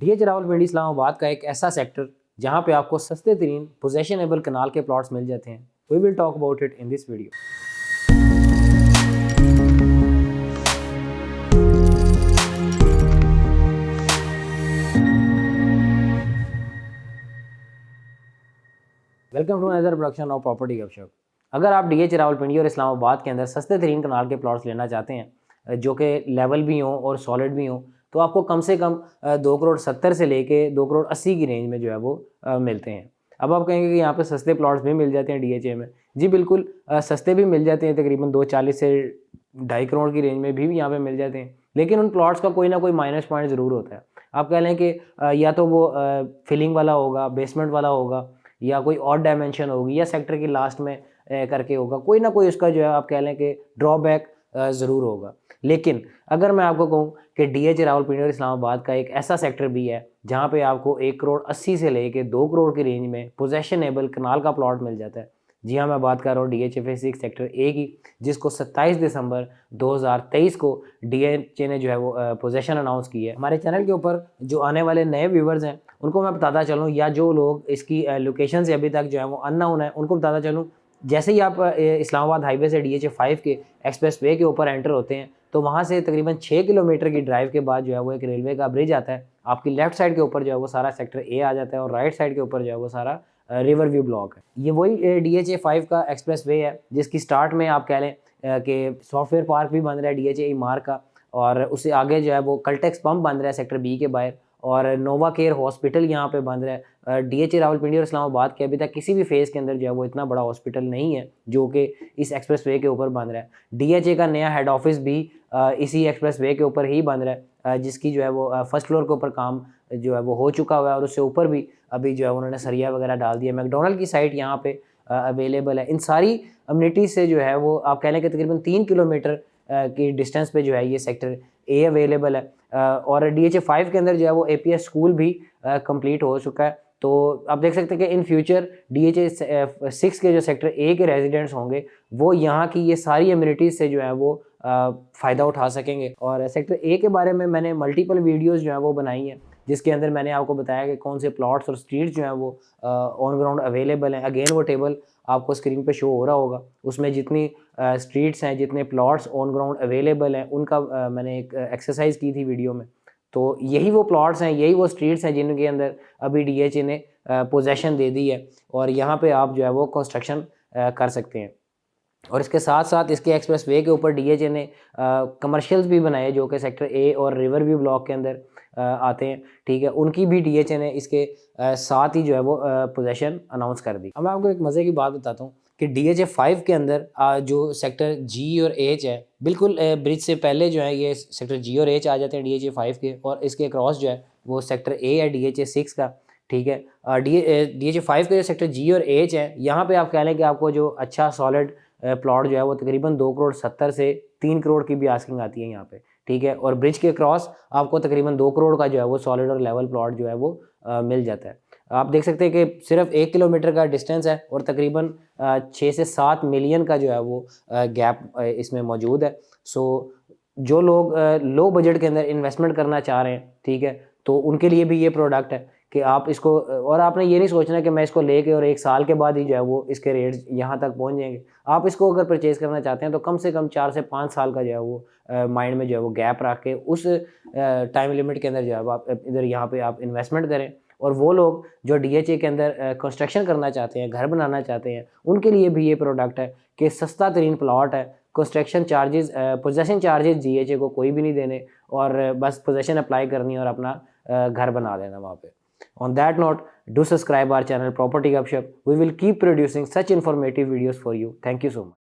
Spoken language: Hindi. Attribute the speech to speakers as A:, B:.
A: डीएच रावलपिंडी इस्लामाबाद का एक ऐसा सेक्टर जहां पे आपको सस्ते तरीन पोजेशनेबल कनाल के प्लॉट्स मिल जाते हैं। We will talk about it in this video. Welcome to another production of property Gapshap. अगर आप डीएच रावलपिंडी और इस्लामाबाद के अंदर सस्ते तरीन कनाल के प्लॉट्स लेना चाहते हैं जो कि लेवल भी हों और सॉलिड भी हों, तो आपको कम से कम 2,70 से लेके 2,80 की रेंज में जो है वो मिलते हैं। अब आप कहेंगे कि यहाँ पे सस्ते प्लॉट्स भी मिल जाते हैं डीएचए में। जी बिल्कुल, सस्ते भी मिल जाते हैं, तकरीबन 2,40 से 2.5 करोड़ की रेंज में भी यहाँ पे मिल जाते हैं। लेकिन उन प्लॉट्स का कोई ना कोई माइनस पॉइंट ज़रूर होता है। आप कह लें कि या तो वो फिलिंग वाला होगा, बेसमेंट वाला होगा, या कोई और डायमेंशन होगी, या सेक्टर की लास्ट में करके होगा। कोई ना कोई उसका जो है आप कह लें कि ड्रॉबैक ज़रूर होगा। लेकिन अगर मैं आपको कहूँ कि डीएच रावलपिंडी और इस्लामाबाद का एक ऐसा सेक्टर भी है जहाँ पे आपको 1,80 से लेके 2 करोड़ की रेंज में पोजेशनेबल कनाल का प्लॉट मिल जाता है। जी हाँ, मैं बात कर रहा हूँ DHFA6 सेक्टर ए की, जिसको 27 दिसंबर 2023 को डीएचए ने जो है वो पोजेशन अनाउंस की है। हमारे चैनल के ऊपर जो आने वाले नए व्यूवर्स हैं उनको मैं बताता चलूँ, या जो लोग इसकी लोकेशन से अभी तक जो है वो अननोन है उनको बताता चलूँ, जैसे ही आप इस्लामाबाद हाईवे से DHA5 के एक्सप्रेस वे के ऊपर एंटर होते हैं तो वहाँ से तकरीबन 6 किलोमीटर की ड्राइव के बाद जो है वो एक रेलवे का ब्रिज आता है। आपकी लेफ्ट साइड के ऊपर जो है वो सारा सेक्टर ए आ जाता है और राइट साइड के ऊपर जो है वो सारा रिवर व्यू ब्लॉक है। ये वही DHA5 का एक्सप्रेस वे है जिसकी स्टार्ट में आप कह लें कि सॉफ्टवेयर पार्क भी बन रहा है DHA ईमार का, और उससे आगे जो है वो कल्टेक्स पंप बन रहा है सेक्टर बी के बाहर, और नोवा केयर हॉस्पिटल यहाँ पे बन रहा है। डीएचए रावलपिंडी और इस्लामाबाद के अभी तक किसी भी फेज़ के अंदर जो है वो इतना बड़ा हॉस्पिटल नहीं है जो कि इस एक्सप्रेस वे के ऊपर बन रहा है। डीएचए का नया हेड ऑफिस भी इसी एक्सप्रेस वे के ऊपर ही बन रहा है, जिसकी जो है वो फर्स्ट फ्लोर के ऊपर काम जो है वो हो चुका हुआ है, और उससे ऊपर भी अभी जो है उन्होंने सरिया वगैरह डाल दिया। मैकडोनल्ड की साइट यहाँ पे अवेलेबल है। इन सारी अम्यूनिटीज़ से जो है वो आप कह लें कि तकरीबन 3 किलोमीटर की डिस्टेंस पे जो है ये सेक्टर ए अवेलेबल है। और DHA5 के अंदर जो है वो APS स्कूल भी कंप्लीट हो चुका है। तो आप देख सकते हैं कि इन फ्यूचर DHA6 के जो सेक्टर ए के रेजिडेंट्स होंगे वो यहाँ की ये सारी अम्यूनिटीज़ से जो है वो फ़ायदा उठा सकेंगे। और सेक्टर ए के बारे में मैंने मल्टीपल वीडियोज़ जो है वो बनाई हैं, जिसके अंदर मैंने आपको बताया कि कौन से प्लॉट्स और स्ट्रीट्स जो हैं वो ऑन ग्राउंड अवेलेबल हैं। अगेन वो टेबल आपको स्क्रीन पे शो हो रहा होगा, उसमें जितनी स्ट्रीट्स हैं, जितने प्लॉट्स ऑन ग्राउंड अवेलेबल हैं, उनका मैंने एक एक्सरसाइज की थी वीडियो में। तो यही वो प्लॉट्स हैं, यही वो स्ट्रीट्स हैं जिनके अंदर अभी DHA ने पोजेशन दे दी है, और यहाँ पे आप जो है वो कंस्ट्रक्शन कर सकते हैं। और इसके साथ साथ इसके एक्सप्रेस वे के ऊपर DHA ने कमर्शियल्स भी बनाए जो कि सेक्टर ए और रिवर व्यू ब्लॉक के अंदर आते हैं, ठीक है। उनकी भी DHA ने इसके साथ ही जो है वो पोजेशन अनाउंस कर दी। अब मैं आपको एक मज़े की बात बताता हूँ कि DHA5 के अंदर जो सेक्टर जी और एच है, बिल्कुल ब्रिज से पहले जो है ये सेक्टर जी और एच आ जाते हैं DHA5 के, और इसके क्रॉस जो है वो सेक्टर ए है DHA6 का, ठीक है। DHA5 के जो सेक्टर जी और एच है, यहाँ पे आप कह लें कि आपको जो अच्छा सॉलिड प्लॉट जो है वो तकरीबन 2,70 से 3 करोड़ की भी आस्किंग आती है यहाँ पे, ठीक है। और ब्रिज के क्रॉस आपको तकरीबन 2 करोड़ का जो है वो सॉलिड और लेवल प्लॉट जो है वो मिल जाता है। आप देख सकते हैं कि सिर्फ 1 किलोमीटर का डिस्टेंस है और तकरीबन 6 से 7 मिलियन का जो है वो गैप इसमें मौजूद है। सो जो लोग लो बजट के अंदर इन्वेस्टमेंट करना चाह रहे हैं, ठीक है, तो उनके लिए भी ये प्रोडक्ट है कि आप इसको, और आपने ये नहीं सोचना कि मैं इसको लेके और 1 साल के बाद ही जो है वो इसके रेट्स यहाँ तक पहुँच जाएंगे। आप इसको अगर परचेज़ करना चाहते हैं तो कम से कम 4 से 5 साल का जो है वो माइंड में जो है वो गैप रख के उस टाइम लिमिट के अंदर जो है आप इधर यहाँ पे आप इन्वेस्टमेंट करें। और वो लोग जो DHA के अंदर कंस्ट्रक्शन करना चाहते हैं, घर बनाना चाहते हैं, उनके लिए भी ये प्रोडक्ट है कि सस्ता तरीन प्लॉट है। Construction charges, possession charges DHA को कोई भी नहीं देने, और बस पोजेसन अप्लाई करनी और अपना घर बना देना वहाँ पे। On that note, do subscribe our channel Property Gupshup. We will keep producing such informative videos for you. Thank you so much.